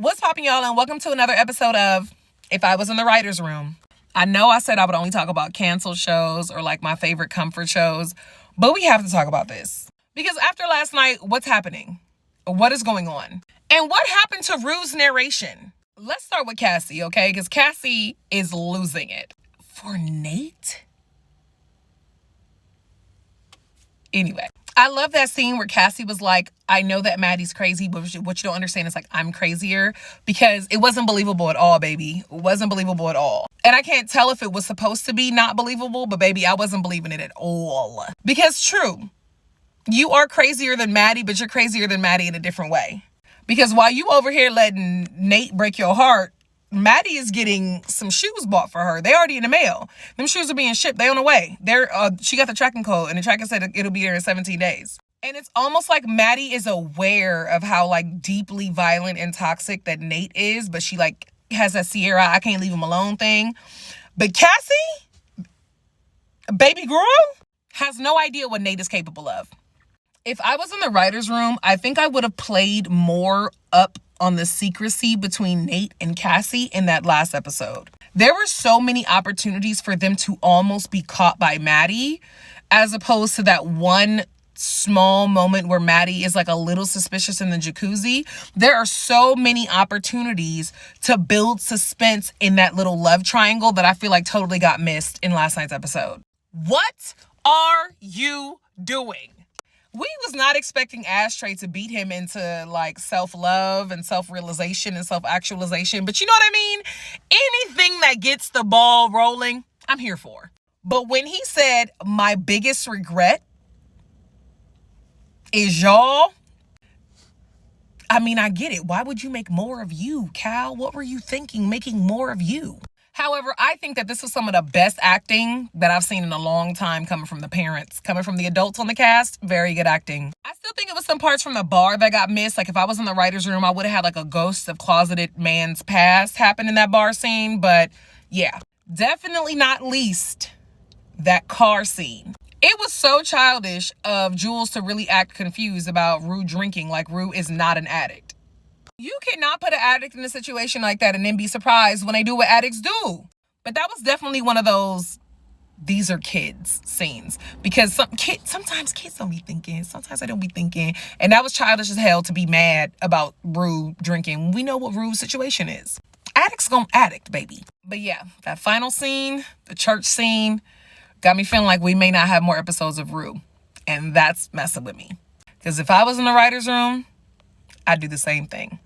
What's poppin', y'all, and welcome to another episode of If I Was in the Writer's Room. I know I said I would only talk about canceled shows or like my favorite comfort shows, but we have to talk about this. Because after last night, what's happening? What is going on? And what happened to Rue's narration? Let's start with Cassie, okay? Because Cassie is losing it. For Nate? Anyway, I love that scene where Cassie was like, I know that Maddie's crazy, but what you don't understand is like, I'm crazier, because it wasn't believable at all, baby. It wasn't believable at all. And I can't tell if it was supposed to be not believable, but baby, I wasn't believing it at all. Because true, you are crazier than Maddie, but you're crazier than Maddie in a different way. Because while you over here letting Nate break your heart, Maddie is getting some shoes bought for her. They already in the mail. Them shoes are being shipped. They on the way. She got the tracking code, and the tracker said it'll be there in 17 days. And it's almost like Maddie is aware of how like deeply violent and toxic that Nate is, but she like has that Sierra, I can't leave him alone thing. But Cassie, baby girl, has no idea what Nate is capable of. If I was in the writer's room, I think I would have played more up on the secrecy between Nate and Cassie in that last episode. There were so many opportunities for them to almost be caught by Maddie, as opposed to that one small moment where Maddie is like a little suspicious in the jacuzzi. There are so many opportunities to build suspense in that little love triangle that I feel like totally got missed in last night's episode. What are you doing? We was not expecting Ashtray to beat him into like self-love and self-realization and self-actualization. But you know what I mean? Anything that gets the ball rolling, I'm here for. But when he said, my biggest regret is y'all, I mean, I get it. Why would you make more of you, Cal? What were you thinking, making more of you? However, I think that this was some of the best acting that I've seen in a long time coming from the parents, coming from the adults on the cast. Very good acting. I still think it was some parts from the bar that got missed. Like if I was in the writer's room, I would have had like a ghost of closeted man's past happen in that bar scene. But yeah, definitely not least that car scene. It was so childish of Jules to really act confused about Rue drinking like Rue is not an addict. You cannot put an addict in a situation like that and then be surprised when they do what addicts do. But that was definitely one of those, these are kids scenes. Because sometimes kids don't be thinking. Sometimes they don't be thinking. And that was childish as hell to be mad about Rue drinking. We know what Rue's situation is. Addicts gonna addict, baby. But yeah, that final scene, the church scene, got me feeling like we may not have more episodes of Rue. And that's messing with me. Because if I was in the writer's room, I'd do the same thing.